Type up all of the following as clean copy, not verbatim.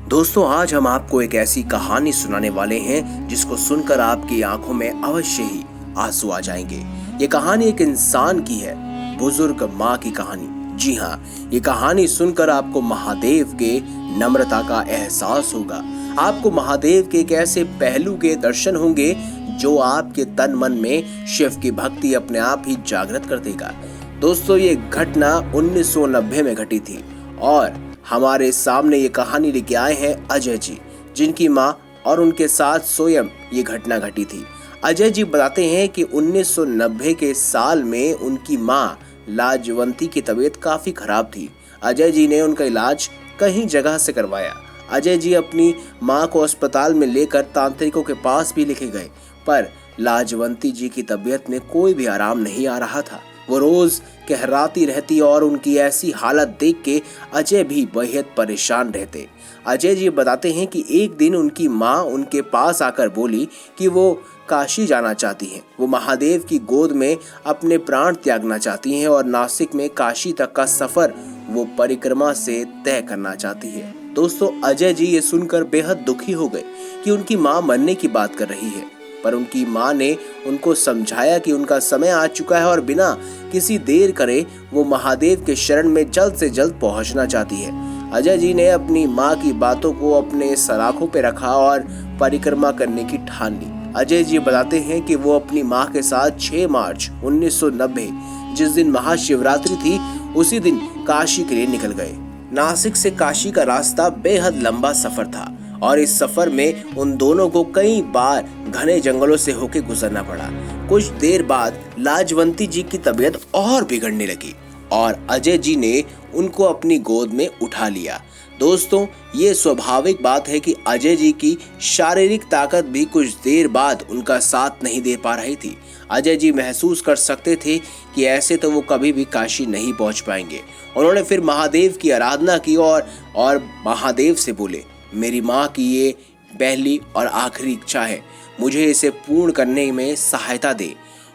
दोस्तों, आज हम आपको एक ऐसी कहानी सुनाने वाले हैं जिसको सुनकर आपकी आंखों में अवश्य ही आंसू आ जाएंगे। ये कहानी एक इंसान की है, बुजुर्ग माँ की कहानी। जी हाँ, ये कहानी सुनकर आपको महादेव के नम्रता का एहसास होगा। आपको महादेव के एक ऐसे पहलू के दर्शन होंगे जो आपके तन मन में शिव की भक्ति अपने आप ही जागृत कर देगा। दोस्तों, ये घटना 1990 में घटी थी और हमारे सामने ये कहानी लेके आए हैं अजय जी, जिनकी माँ और उनके साथ स्वयं ये घटना घटी थी। अजय जी बताते हैं कि 1990 के साल में उनकी माँ लाजवंती की तबीयत काफी खराब थी। अजय जी ने उनका इलाज कहीं जगह से करवाया। अजय जी अपनी माँ को अस्पताल में लेकर तांत्रिकों के पास भी लेके गए, पर लाजवंती जी की तबीयत में कोई भी आराम नहीं आ रहा था। वो रोज कहराती रहती और उनकी ऐसी हालत देख के अजय भी बेहद परेशान रहते। अजय जी बताते हैं कि एक दिन उनकी माँ उनके पास आकर बोली कि वो काशी जाना चाहती हैं। वो महादेव की गोद में अपने प्राण त्यागना चाहती हैं और नासिक में काशी तक का सफर वो परिक्रमा से तय करना चाहती है। दोस्तों, अजय जी ये सुनकर बेहद दुखी हो गए कि उनकी माँ मरने की बात कर रही है, पर उनकी माँ ने उनको समझाया कि उनका समय आ चुका है और बिना किसी देर करे वो महादेव के शरण में जल्द से जल्द पहुंचना चाहती है। अजय जी ने अपनी माँ की बातों को अपने सलाखों पे रखा और परिक्रमा करने की ठान ली। अजय जी बताते हैं कि वो अपनी माँ के साथ 6 मार्च 1990, जिस दिन महाशिवरात्रि थी, उसी दिन काशी के लिए निकल गए। नासिक से काशी का रास्ता बेहद लंबा सफर था और इस सफर में उन दोनों को कई बार घने जंगलों से होकर गुजरना पड़ा। कुछ देर बाद लाजवंती जी की तबीयत और बिगड़ने लगी और अजय जी ने उनको अपनी गोद में उठा लिया। दोस्तों, ये स्वाभाविक बात है कि अजय जी की शारीरिक ताकत भी कुछ देर बाद उनका साथ नहीं दे पा रही थी। अजय जी महसूस कर सकते थे कि ऐसे तो वो कभी भी काशी नहीं पहुंच पाएंगे। उन्होंने फिर महादेव की आराधना की और महादेव से बोले, मेरी माँ की ये पहली और आखिरी इच्छा है, मुझे इसे पूर्ण करने में सहायता दे।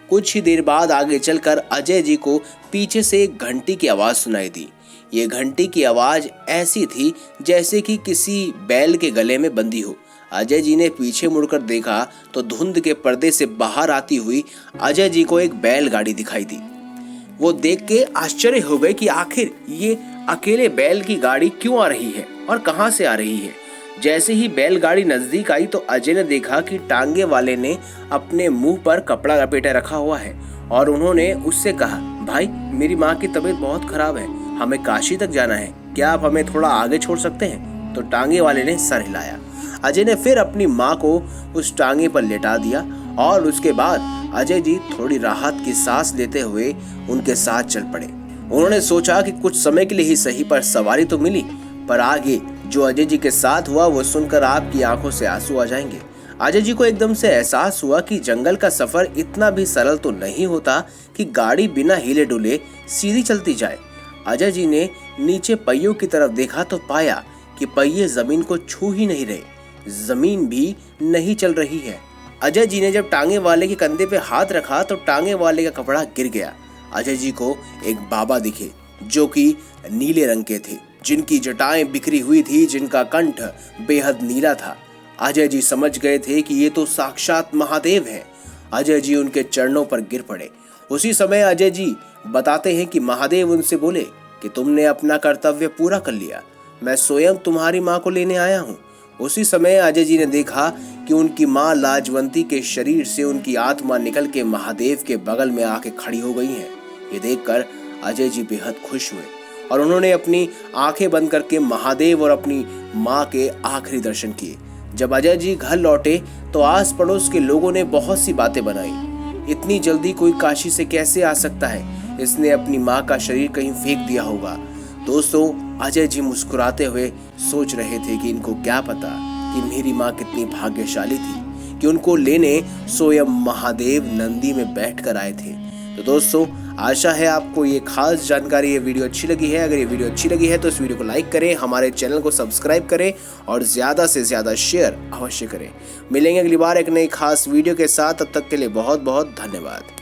कुछ ही देर बाद आगे चलकर अजय जी को पीछे से एक घंटी की आवाज सुनाई दी। ये घंटी की आवाज ऐसी थी जैसे कि किसी बैल के गले में बंधी हो। अजय जी ने पीछे मुड़कर देखा तो धुंध के पर्दे से बाहर आती हुई अजय जी को एक बैलगाड़ी दिखाई दी। वो देख के आश्चर्य हो गए कि आखिर ये अकेले बैल की गाड़ी क्यों आ रही है और कहां से आ रही है। जैसे ही बैलगाड़ी नजदीक आई तो अजय ने देखा कि टांगे वाले ने अपने मुंह पर कपड़ा लपेटे रखा हुआ है और उन्होंने उससे कहा, भाई, मेरी माँ की तबीयत बहुत खराब है, हमें काशी तक जाना है, क्या आप हमें थोड़ा आगे छोड़ सकते हैं? तो टांगे वाले ने सर हिलाया। अजय ने फिर अपनी माँ को उस टांगे पर लेटा दिया और उसके बाद अजय जी थोड़ी राहत की सांस लेते हुए उनके साथ चल पड़े। उन्होंने सोचा कि कुछ समय के लिए ही सही, पर सवारी तो मिली, पर आगे जो अजय जी के साथ हुआ वो सुनकर आपकी आंखों से आंसू आ जाएंगे। अजय जी को एकदम से एहसास हुआ कि जंगल का सफर इतना भी सरल तो नहीं होता कि गाड़ी बिना हिले डुले सीधी चलती जाए। अजय जी ने नीचे पहियों की तरफ देखा तो पाया कि पहिए जमीन को छू ही नहीं रहे, जमीन भी नहीं चल रही है। अजय जी ने जब टांगे वाले के कंधे पे हाथ रखा तो टांगे वाले का कपड़ा गिर गया। अजय जी को एक बाबा दिखे जो कि नीले रंग के थे, जिनकी जटाएं बिखरी हुई थी, जिनका कंठ बेहद नीला था। अजय जी समझ गए थे कि ये तो साक्षात महादेव हैं। अजय जी उनके चरणों पर गिर पड़े। उसी समय अजय जी बताते हैं कि महादेव उनसे बोले कि तुमने अपना कर्तव्य पूरा कर लिया, मैं स्वयं तुम्हारी माँ को लेने आया हूँ। उसी समय अजय जी ने देखा कि उनकी माँ लाजवंती के शरीर से उनकी आत्मा निकल के महादेव के बगल में आके खड़ी हो गई है। ये देखकर अजय जी बेहद खुश हुए और उन्होंने अपनी आंखें बंद करके महादेव और अपनी माँ के आखिरी दर्शन किए। जब अजय जी घर लौटे तो आस पड़ोस के लोगों ने बहुत सी बातें बनाई। इतनी जल्दी कोई काशी से कैसे आ सकता है? इसने अपनी माँ का शरीर कहीं फेंक दिया होगा। दोस्तों, अजय जी मुस्कुराते हुए सोच रहे थे कि इनको क्या पता कि मेरी माँ कितनी भाग्यशाली थी कि उनको लेने स्वयं महादेव नंदी में बैठकर आए थे। तो दोस्तों, आशा है आपको ये खास जानकारी, ये वीडियो अच्छी लगी है। अगर ये वीडियो अच्छी लगी है तो इस वीडियो को लाइक करें, हमारे चैनल को सब्सक्राइब करें और ज़्यादा से ज़्यादा शेयर अवश्य करें। मिलेंगे अगली बार एक नई खास वीडियो के साथ, तब तक के लिए बहुत बहुत धन्यवाद।